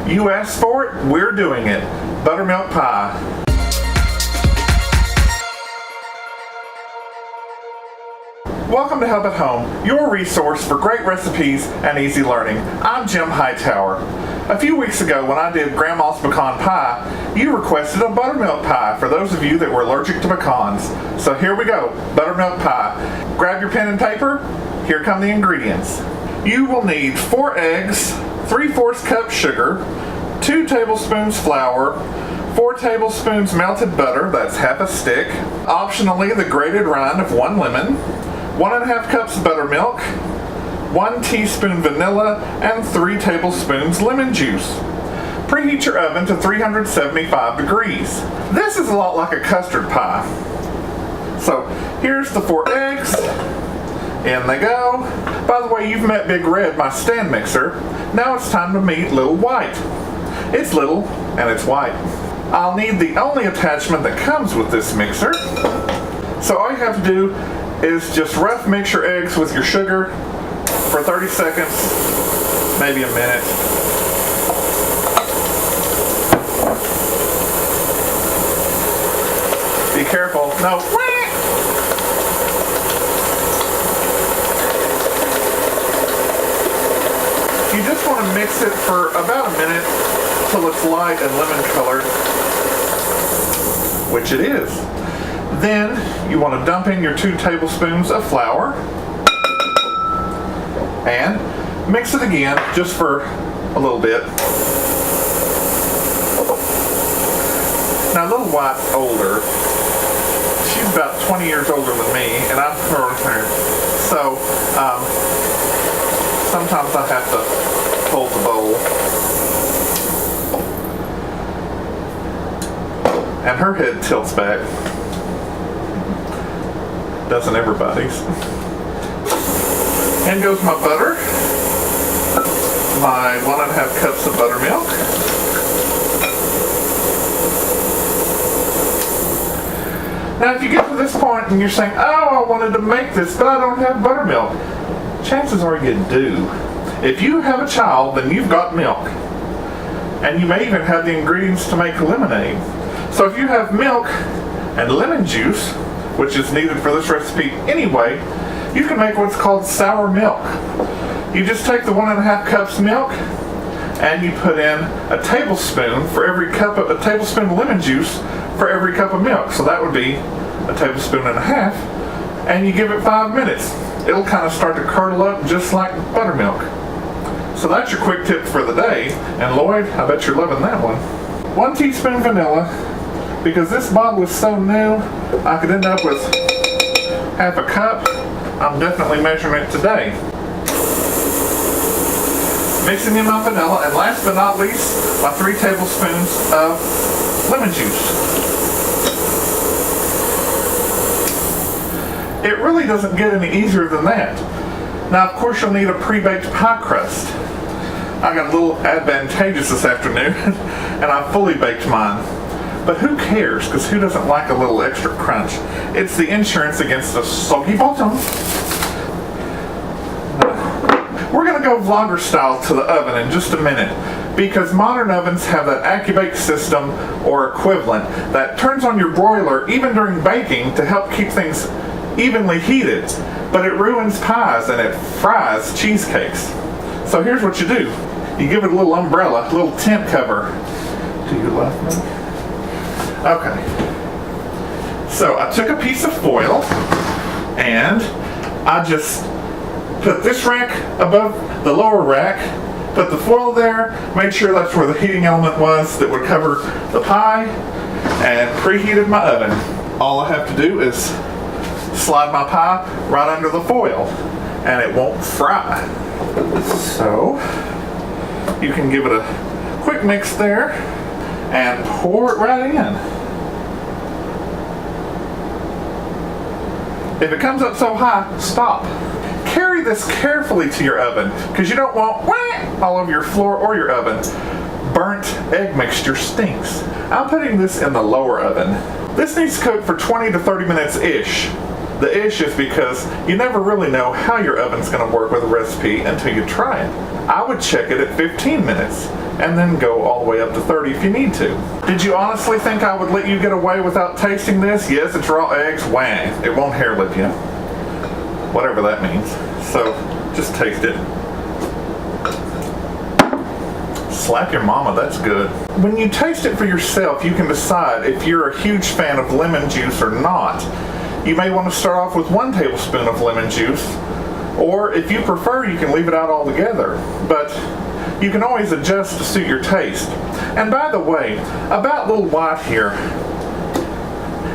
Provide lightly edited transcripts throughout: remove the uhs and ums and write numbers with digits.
You asked for it, we're doing it. Buttermilk pie. Welcome to Help at Home, your resource for great recipes and easy learning. I'm Jim Hightower. A few weeks ago when I did Grandma's pecan pie, you requested a buttermilk pie for those of you that were allergic to pecans. So here we go, buttermilk pie. Grab your pen and paper, here come the ingredients. You will need 4 eggs, 3/4 cup sugar, 2 tablespoons flour, 4 tablespoons melted butter, that's half a stick, optionally the grated rind of 1 lemon, 1½ cups buttermilk, 1 teaspoon vanilla, and 3 tablespoons lemon juice. Preheat your oven to 375 degrees. This is a lot like a custard pie. So here's the 4 eggs. In they go. By the way, you've met Big Red, my stand mixer. Now it's time to meet Little White. It's little and it's white. I'll need the only attachment that comes with this mixer. So all you have to do is just rough mix your eggs with your sugar for 30 seconds, maybe a minute. Be careful. No. You just want to mix it for about a minute till it's light and lemon colored, which it is. Then you want to dump in your 2 tablespoons of flour and mix it again just for a little bit. Now Little White's older. She's about 20 years older than me, and I'm her. So sometimes I have to hold the bowl. And her head tilts back. Doesn't everybody's. In goes my butter. My 1½ cups of buttermilk. Now if you get to this point and you're saying, oh, I wanted to make this, but I don't have buttermilk. Chances are you do. If you have a child, then you've got milk. And you may even have the ingredients to make lemonade. So if you have milk and lemon juice, which is needed for this recipe anyway, you can make what's called sour milk. You just take the 1½ cups milk and you put in a tablespoon for every cup of, a tablespoon of lemon juice for every cup of milk. So that would be a tablespoon and a half, and you give it 5 minutes. It'll kind of start to curdle up just like buttermilk. So that's your quick tip for the day. And Lloyd, I bet you're loving that one. 1 teaspoon vanilla, because this bottle is so new, I could end up with half a cup. I'm definitely measuring it today. Mixing in my vanilla, and last but not least, my 3 tablespoons of lemon juice. It really doesn't get any easier than that. Now, of course, you'll need a pre-baked pie crust. I got a little advantageous this afternoon, and I fully baked mine. But who cares, because who doesn't like a little extra crunch? It's the insurance against a soggy bottom. We're going to go vlogger style to the oven in just a minute, because modern ovens have that AccuBake system or equivalent that turns on your broiler even during baking to help keep things evenly heated, but it ruins pies and it fries cheesecakes. So here's what you do. You give it a little umbrella, a little tent cover. Do you love me? Okay. So I took a piece of foil and I just put this rack above the lower rack, put the foil there, made sure that's where the heating element was that would cover the pie, and preheated my oven. All I have to do is slide my pie right under the foil and it won't fry. So you can give it a quick mix there and pour it right in. If it comes up so high, stop. Carry this carefully to your oven because you don't want all over your floor or your oven. Burnt egg mixture stinks. I'm putting this in the lower oven. This needs to cook for 20 to 30 minutes-ish. The ish is because you never really know how your oven's going to work with a recipe until you try it. I would check it at 15 minutes. and then go all the way up to 30 if you need to. Did you honestly think I would let you get away without tasting this? Yes, it's raw eggs. Wah. It won't hair lip you. Whatever that means. So, just taste it. Slap your mama, that's good. When you taste it for yourself, you can decide if you're a huge fan of lemon juice or not. You may want to start off with 1 tablespoon of lemon juice, or if you prefer, you can leave it out altogether. But you can always adjust to suit your taste. And by the way, about Little White here,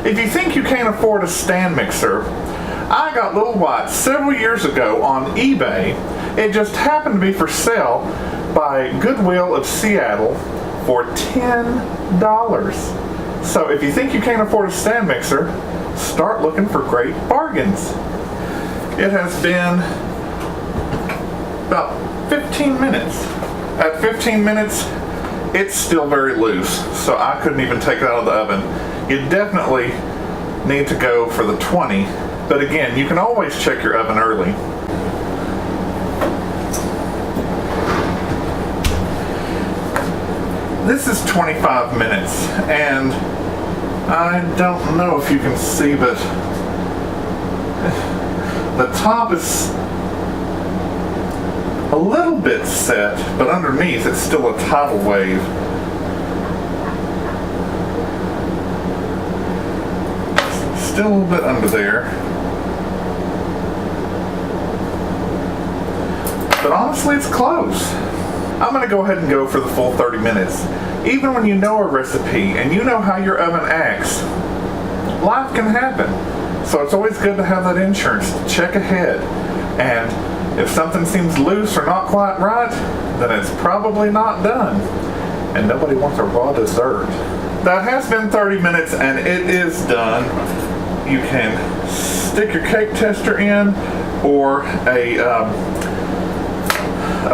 if you think you can't afford a stand mixer, I got Little White several years ago on eBay. It just happened to be for sale by Goodwill of Seattle for $10. So if you think you can't afford a stand mixer, start looking for great bargains. It has been about 15 minutes. At 15 minutes, it's still very loose, so I couldn't even take it out of the oven. You definitely need to go for the 20, but again, you can always check your oven early. This is 25 minutes, and I don't know if you can see, but the top is a little bit set, but underneath it's still a tidal wave. Still a little bit under there. But honestly, it's close. I'm going to go ahead and go for the full 30 minutes. Even when you know a recipe and you know how your oven acts, life can happen. So it's always good to have that insurance to check ahead. And if something seems loose or not quite right, then it's probably not done. And nobody wants a raw dessert. That has been 30 minutes and it is done. You can stick your cake tester in or a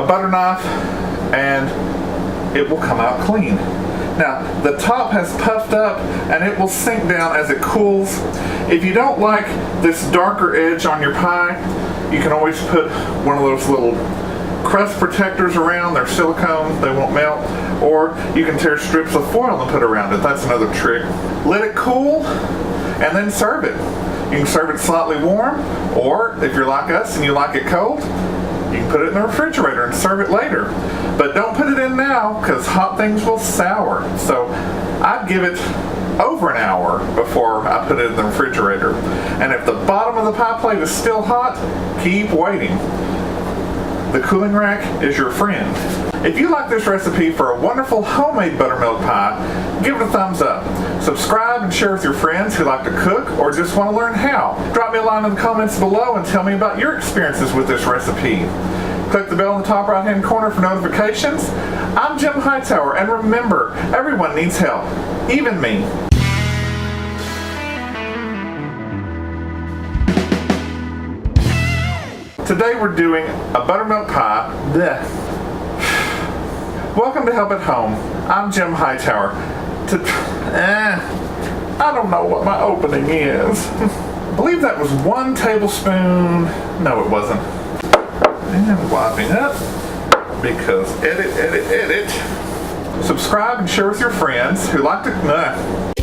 butter knife, and it will come out clean. Now, the top has puffed up and it will sink down as it cools. If you don't like this darker edge on your pie, you can always put one of those little crust protectors around. They're silicone, they won't melt. Or you can tear strips of foil and put around it. That's another trick. Let it cool and then serve it. You can serve it slightly warm, or if you're like us and you like it cold, you can put it in the refrigerator and serve it later. But don't put it in now, because hot things will sour. So I'd give it over an hour before I put it in the refrigerator. And if the bottom of the pie plate is still hot, keep waiting. The cooling rack is your friend. If you like this recipe for a wonderful homemade buttermilk pie, give it a thumbs up. Subscribe and share with your friends who like to cook or just want to learn how. Drop me a line in the comments below and tell me about your experiences with this recipe. Click the bell in the top right hand corner for notifications. I'm Jim Hightower, and remember, everyone needs help, even me. Today we're doing a buttermilk pie. Blech. Welcome to Help at Home. I'm Jim Hightower. I don't know what my opening is. I believe that was 1 tablespoon. No, it wasn't. And wiping up, because edit. Subscribe and share with your friends who like to...